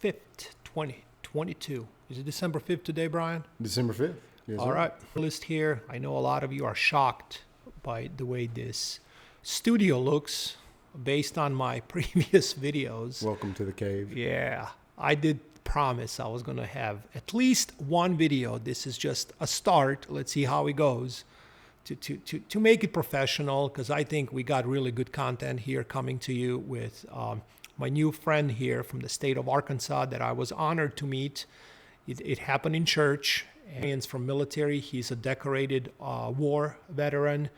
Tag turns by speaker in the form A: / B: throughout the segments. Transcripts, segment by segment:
A: 5th, 2022. Is it December 5th today, Brian?
B: December 5th. Yes,
A: All
B: sir.
A: right. List here. I know a lot of you are shocked by the way this studio looks based on my previous videos.
B: Welcome to the cave.
A: Yeah, I did promise I was going to have at least one video. This is just a start. Let's see how it goes to make it professional, because I think we got really good content here coming to you with my new friend here from the state of Arkansas that I was honored to meet. It happened in church. He's from military. He's a decorated war veteran,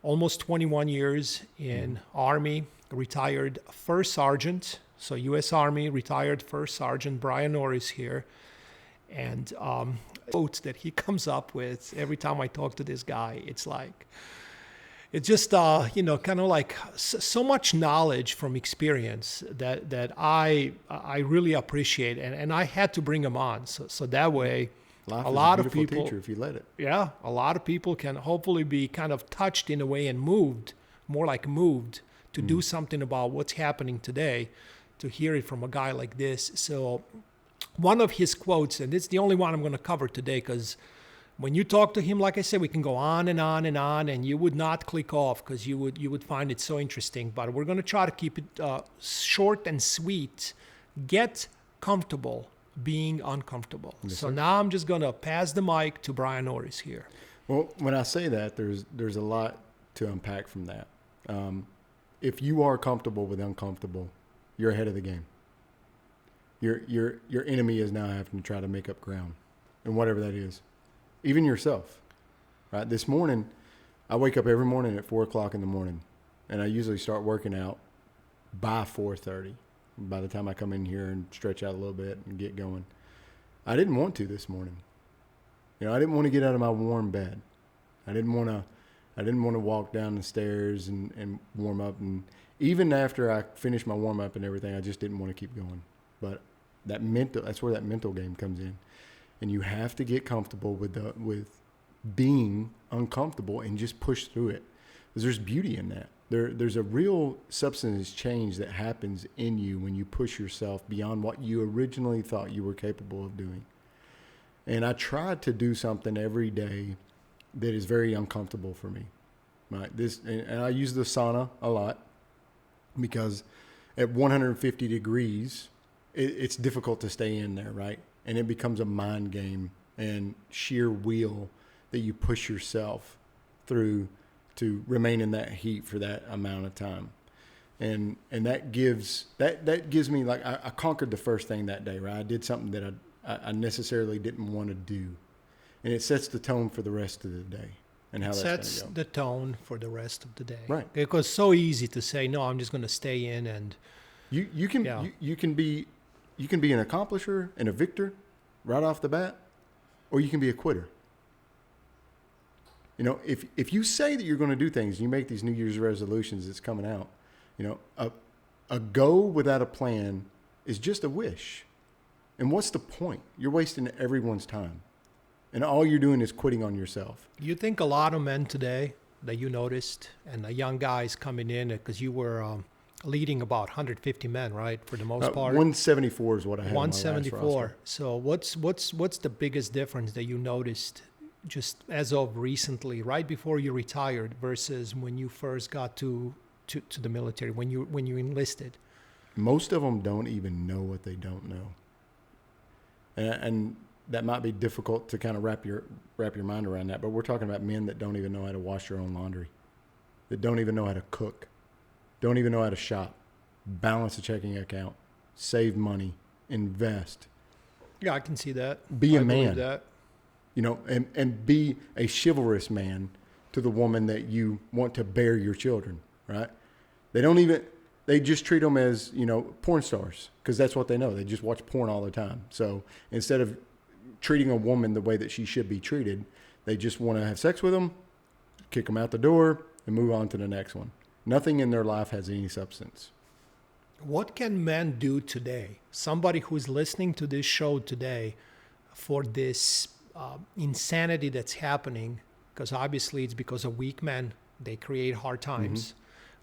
A: almost 21 years in Army, retired first sergeant. So U.S. Army, retired first sergeant Brian Norris here. And quotes that he comes up with every time I talk to this guy, it's just, kind of like so much knowledge from experience that I really appreciate. And I had to bring him on. So that way,
B: Life
A: a
B: is
A: lot
B: a
A: of
B: beautiful
A: people,
B: teacher if you let it.
A: yeah, a lot of people can hopefully be kind of touched in a way and moved to do something about what's happening today, to hear it from a guy like this. So one of his quotes, and it's the only one I'm going to cover today, because when you talk to him, like I said, we can go on and on and on, and you would not click off because you would find it so interesting. But we're going to try to keep it short and sweet. Get comfortable being uncomfortable.
B: Yes,
A: so
B: sir.
A: now I'm just going to pass the mic to Brian Norris here.
B: Well, when I say that, there's a lot to unpack from that. If you are comfortable with uncomfortable, you're ahead of the game. Your enemy is now having to try to make up ground, and whatever that is, even yourself. Right? This morning, I wake up every morning at 4:00 in the morning, and I usually start working out by 4:30. By the time I come in here and stretch out a little bit and get going, I didn't want to this morning. I didn't want to get out of my warm bed. I didn't want to walk down the stairs and warm up. And even after I finished my warm up and everything, I just didn't want to keep going. But that's where that mental game comes in. And you have to get comfortable with being uncomfortable and just push through it. Because there's beauty in that. There's a real substance change that happens in you when you push yourself beyond what you originally thought you were capable of doing. And I try to do something every day that is very uncomfortable for me. Right? And I use the sauna a lot because at 150 degrees, it's difficult to stay in there, right? And it becomes a mind game and sheer will that you push yourself through to remain in that heat for that amount of time. And that gives me, like, I conquered the first thing that day, right? I did something that I necessarily didn't want to do. And it sets the tone for the rest of the day and how that's going to go.
A: Sets the tone for the rest of the day.
B: Right.
A: Because it's so easy to say, no, I'm just going to stay in and
B: You can be an accomplisher and a victor right off the bat, or you can be a quitter. If you say that you're going to do things, you make these New Year's resolutions that's coming out, a go without a plan is just a wish. And what's the point? You're wasting everyone's time. And all you're doing is quitting on yourself.
A: you think a lot of men today that you noticed, and the young guys coming in, because you were leading about 150 men, right, for the most part?
B: 174 is what I had.
A: 174. So what's the biggest difference that you noticed just as of recently, right before you retired, versus when you first got to the military, when you enlisted?
B: Most of them don't even know what they don't know, and that might be difficult to kind of wrap your mind around that. But we're talking about men that don't even know how to wash their own laundry, that don't even know how to cook, don't even know how to shop, balance a checking account, save money, invest.
A: Yeah, I can see that.
B: Be a
A: I believe
B: man.
A: that.
B: And be a chivalrous man to the woman that you want to bear your children, right? They just treat them as, porn stars, because that's what they know. They just watch porn all the time. So instead of treating a woman the way that she should be treated, they just want to have sex with them, kick them out the door, and move on to the next one. Nothing in their life has any substance.
A: What can men do today? Somebody who's listening to this show today, for this insanity that's happening, because obviously it's because of weak men, they create hard times.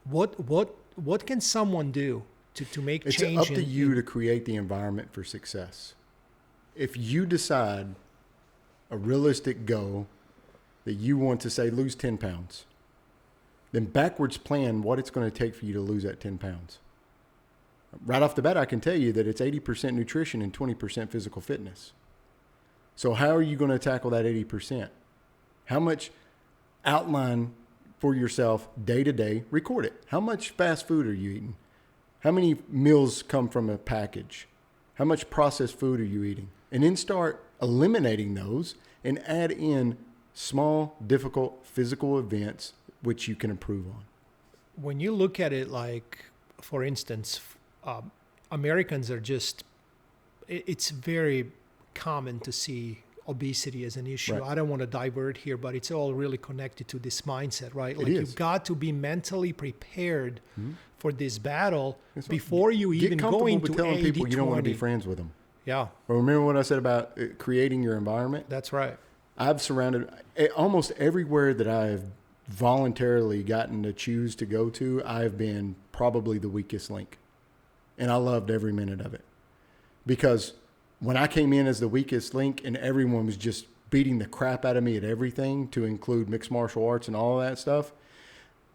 B: Mm-hmm.
A: What can someone do to make
B: It's
A: change.
B: up to you to create the environment for success. If you decide a realistic goal that you want to say lose 10 pounds, then backwards plan what it's going to take for you to lose that 10 pounds. Right off the bat, I can tell you that it's 80% nutrition and 20% physical fitness. So how are you going to tackle that 80%? How much outline for yourself day to day, record it. How much fast food are you eating? How many meals come from a package? How much processed food are you eating? And then start eliminating those and add in small, difficult physical events which you can improve on.
A: When you look at it, like, for instance, Americans are just, it's very common to see obesity as an issue.
B: Right.
A: I don't want to divert here, but it's all really connected to this mindset, right? Like,
B: is.
A: you've got to be mentally prepared for this battle
B: That's right.
A: before you
B: Get
A: even go
B: comfortable
A: into
B: with telling
A: 80,
B: people you don't want to be
A: 20.
B: friends with them.
A: Yeah,
B: But remember what I said about creating your environment?
A: that's right.
B: I've surrounded almost everywhere that I've voluntarily gotten to choose to go to. I've been probably the weakest link. And I loved every minute of it. Because when I came in as the weakest link and everyone was just beating the crap out of me at everything, to include mixed martial arts and all of that stuff,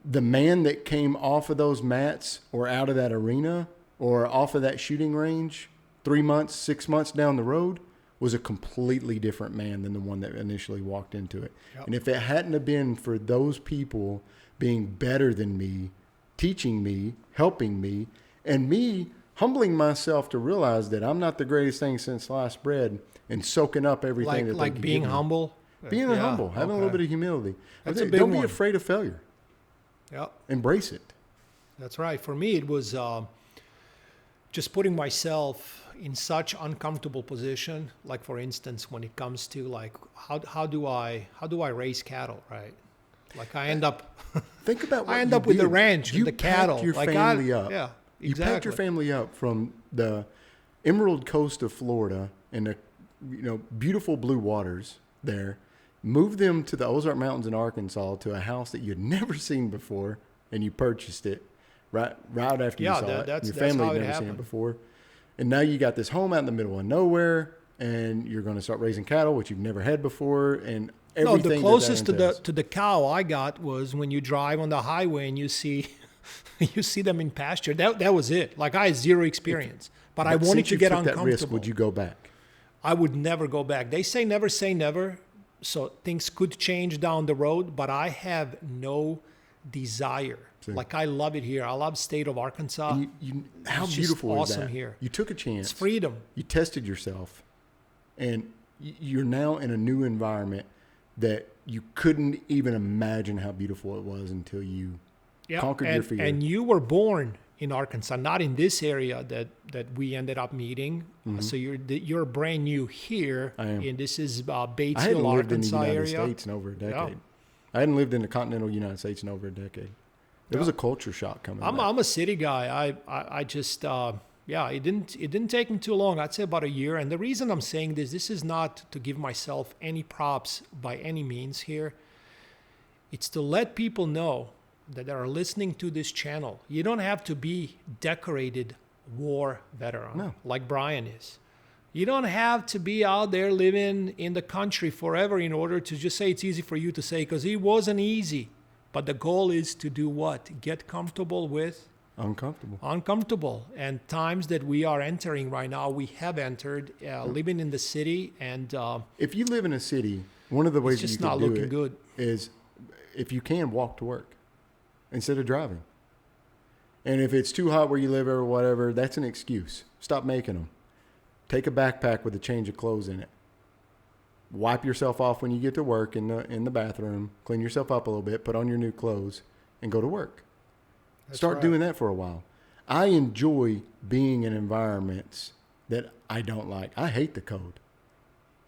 B: the man that came off of those mats or out of that arena or off of that shooting range 3 months, 6 months down the road was a completely different man than the one that initially walked into it.
A: Yep.
B: And if it hadn't have been for those people being better than me, teaching me, helping me, and me humbling myself to realize that I'm not the greatest thing since sliced bread and soaking up everything that they
A: Like
B: could
A: being
B: give me.
A: humble.
B: Being
A: Yeah,
B: humble, having a little
A: okay.
B: bit of humility.
A: That's a big
B: Don't be
A: one.
B: afraid of failure.
A: Yeah.
B: Embrace it.
A: That's right. For me, it was just putting myself in such uncomfortable position. Like, for instance, when it comes to, like, how do I raise cattle, right? Like, I end up
B: Think about what
A: I end
B: you
A: up with the
B: did.
A: ranch and
B: You
A: the
B: packed
A: cattle.
B: your
A: Like,
B: family up.
A: Yeah,
B: You
A: exactly.
B: packed your family up from the emerald coast of Florida and the beautiful blue waters there. Moved them to the Ozark Mountains in Arkansas to a house that you'd never seen before, and you purchased it right after you
A: Yeah,
B: saw it.
A: that's
B: Your family
A: how
B: had
A: it
B: never seen it
A: happened.
B: before, and now you got this home out in the middle of nowhere, and you're going to start raising cattle, which you've never had before, and
A: No,
B: everything.
A: the closest
B: entails.
A: to the cow I got was when you drive on the highway and you see you see them in pasture. That was it. Like, I had zero experience, but I
B: But
A: wanted
B: since
A: to
B: you
A: get
B: took
A: uncomfortable.
B: that risk, would you go back?
A: I would never go back. They say never, so things could change down the road, but I have no desire.
B: See.
A: Like, I love it here. I love state of Arkansas.
B: How
A: It's just
B: beautiful is
A: awesome
B: that?
A: here.
B: You took a chance.
A: It's freedom.
B: You tested yourself, and you're now in a new environment that you couldn't even imagine how beautiful it was until you
A: Yeah,
B: conquered your fear.
A: And you were born in Arkansas, not in this area that we ended up meeting. So you're brand new here.
B: I am.
A: And this is
B: I hadn't
A: Batesville,
B: lived in the
A: Arkansas
B: United
A: area.
B: States in over a decade.
A: Yeah.
B: I hadn't lived in the continental United States in over a decade. There was a culture shock coming.
A: I'm
B: back.
A: a city guy. I just it didn't take me too long. I'd say about a year. And the reason I'm saying this is not to give myself any props by any means here. It's to let people know that are listening to this channel. You don't have to be decorated war veteran
B: No.
A: like Brian is. You don't have to be out there living in the country forever in order to just say it's easy for you to say, because it wasn't easy. But the goal is to do what? Get comfortable with uncomfortable. And times that we are entering right now, we have entered living in the city, and
B: If you live in a city, one of the ways
A: it's
B: that
A: just
B: you
A: not
B: can do
A: looking
B: it
A: good.
B: is, if you can, walk to work instead of driving. And if it's too hot where you live or whatever, that's an excuse. Stop making them. Take a backpack with a change of clothes in it. Wipe yourself off when you get to work in the bathroom. Clean yourself up a little bit. Put on your new clothes and go to work.
A: That's
B: Start
A: right.
B: doing that for a while. I enjoy being in environments that I don't like. I hate the cold.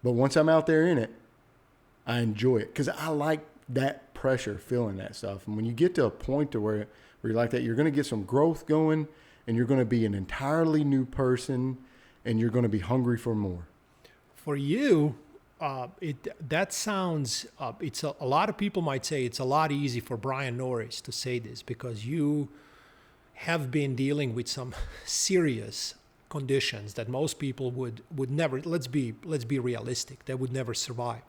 B: But once I'm out there in it, I enjoy it because I like that pressure, feeling that stuff. And when you get to a point to where you're like that, you're going to get some growth going, and you're going to be an entirely new person, and you're going to be hungry for more.
A: For you, that sounds. It's a lot of people might say it's a lot easy for Brian Norris to say this because you have been dealing with some serious conditions that most people would never, let's be realistic, they would never survive.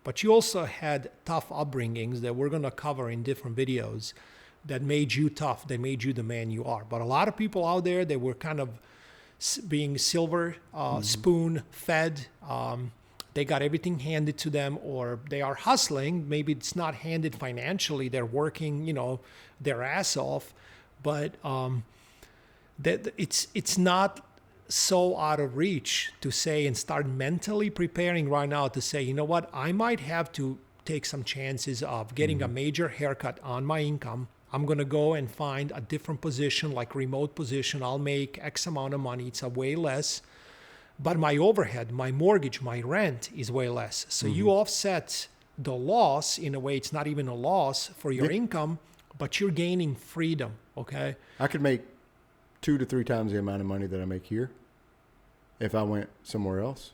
A: But you also had tough upbringings that we're going to cover in different videos that made you tough, that made you the man you are. But a lot of people out there, they were kind of being silver spoon fed. They got everything handed to them, or they are hustling. Maybe it's not handed financially. They're working, their ass off, but that it's not so out of reach to say and start mentally preparing right now to say, you know what, I might have to take some chances of getting a major haircut on my income. I'm going to go and find a different position, like remote position. I'll make X amount of money. It's a way less. But my overhead, my mortgage, my rent is way less. So you offset the loss in a way. It's not even a loss for your income, but you're gaining freedom, okay?
B: I could make 2 to 3 times the amount of money that I make here if I went somewhere else.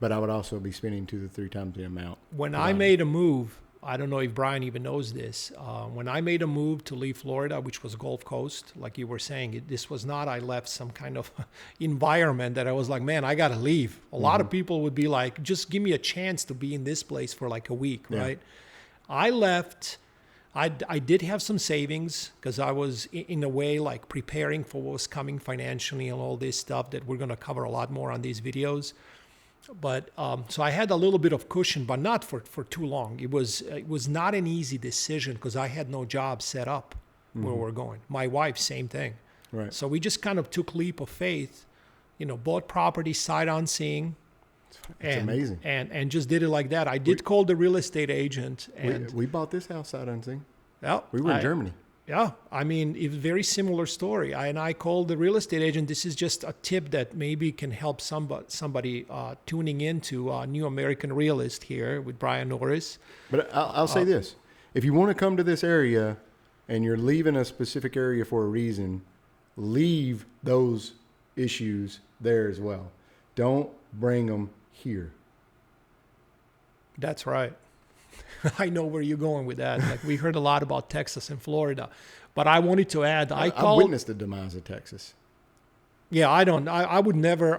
B: But I would also be spending 2 to 3 times the amount.
A: When I made a move, I don't know if Brian even knows this. When I made a move to leave Florida, which was Gulf Coast, like you were saying, this was not I left some kind of environment that I was like, man, I got to leave. A lot of people would be like, just give me a chance to be in this place for like a week, right? I left. I did have some savings because I was in a way like preparing for what was coming financially and all this stuff that we're going to cover a lot more on these videos. But so I had a little bit of cushion, but not for too long. It was not an easy decision because I had no job set up where we're going. My wife, same thing.
B: Right.
A: So we just kind of took leap of faith, bought property sight unseen.
B: It's amazing.
A: And just did it like that. I did call the real estate agent. And
B: we bought this house sight unseen.
A: Yeah,
B: We were in Germany.
A: Yeah, I mean, it's a very similar story. I called the real estate agent. This is just a tip that maybe can help somebody tuning into New American Realist here with Brian Norris.
B: But I'll say this. If you want to come to this area and you're leaving a specific area for a reason, leave those issues there as well. Don't bring them here.
A: That's right. I know where you're going with that. Like we heard a lot about Texas and Florida, but I wanted to add, I
B: witnessed the demise of Texas.
A: Yeah, I would never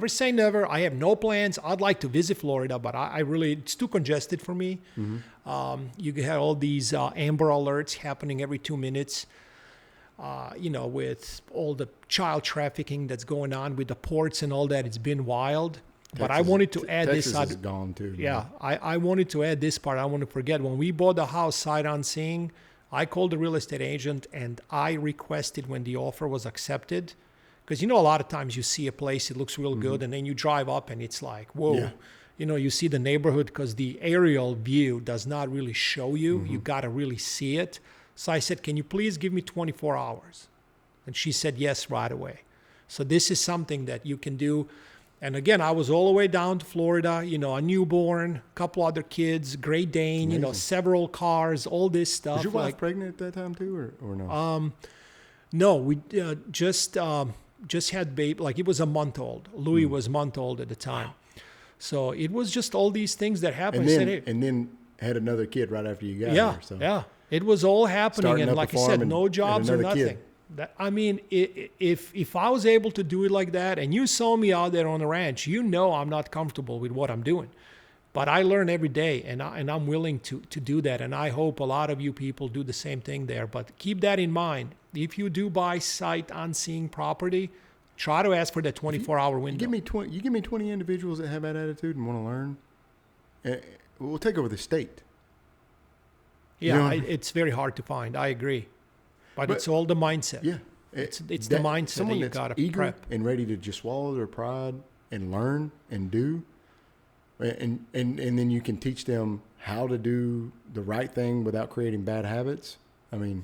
A: say never. I have no plans. I'd like to visit Florida, but I really, it's too congested for me. You have all these Amber Alerts happening every 2 minutes, with all the child trafficking that's going on with the ports and all that. It's been wild. But I wanted to add
B: Texas
A: this.
B: Is gone too.
A: Yeah, I wanted to add this part. I want to forget. When we bought the house sight unseen, I called the real estate agent and I requested when the offer was accepted, because a lot of times you see a place, it looks real good, and then you drive up and it's like, whoa. Yeah. You see the neighborhood because the aerial view does not really show you. You got to really see it. So I said, can you please give me 24 hours? And she said yes right away. So this is something that you can do. And again, I was all the way down to Florida, a newborn, a couple other kids, Great Dane, several cars, all this stuff.
B: Was your wife pregnant at that time too, or no?
A: No, we just had baby. Like it was a month old. Louis was a month old at the time. So it was just all these things that happened.
B: And then had another kid right after you got here. So.
A: Yeah. It was all happening.
B: Starting
A: And like I said, no jobs or nothing.
B: Kid.
A: If I was able to do it like that, and you saw me out there on the ranch, I'm not comfortable with what I'm doing. But I learn every day, and I'm willing to do that. And I hope a lot of you people do the same thing there. But keep that in mind. If you do buy sight unseen property, try to ask for that 24-hour window.
B: You give me 20 individuals that have that attitude and want to learn, we'll take over the state.
A: Yeah, it's very hard to find. I agree. But it's all the mindset.
B: Yeah.
A: It's the mindset that you got to prep.
B: And ready to just swallow their pride and learn and do. And then you can teach them how to do the right thing without creating bad habits. I mean,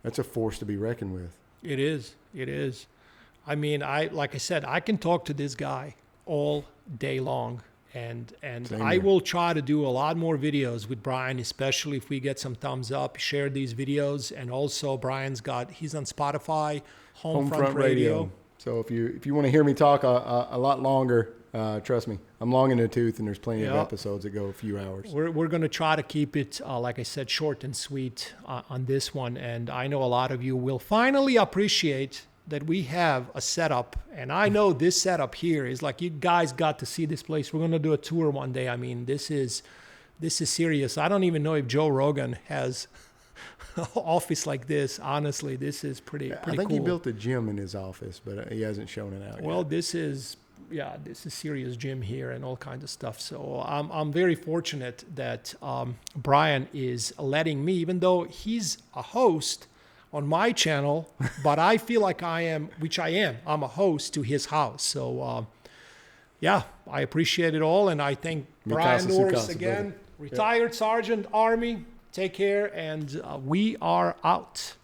B: that's a force to be reckoned with.
A: It is. I mean, like I said, I can talk to this guy all day long. And I will try to do a lot more videos with Brian, especially if we get some thumbs up, share these videos. And also he's on Spotify, Homefront Radio.
B: So if you want to hear me talk a lot longer, Trust me, I'm long in the tooth, and there's plenty of
A: Yeah.
B: episodes that go a few hours.
A: We're going to try to keep it, like I said, short and sweet on this one. And I know a lot of you will finally appreciate that we have a setup. And I know this setup here is like, you guys got to see this place. We're going to do a tour one day. I mean, this is serious. I don't even know if Joe Rogan has an office like this. Honestly, this is pretty
B: I think
A: cool.
B: he built a gym in his office, but he hasn't shown it out
A: Well,
B: yet.
A: this is serious gym here and all kinds of stuff. So I'm very fortunate that Brian is letting me, even though he's a host on my channel, but I feel like I am, which I am. I'm a host to his house. So yeah, I appreciate it all, and I thank Brian
B: Mikasa
A: Norris
B: Sukasa,
A: again,
B: brother.
A: retired Sergeant Army. Take care, and we are out.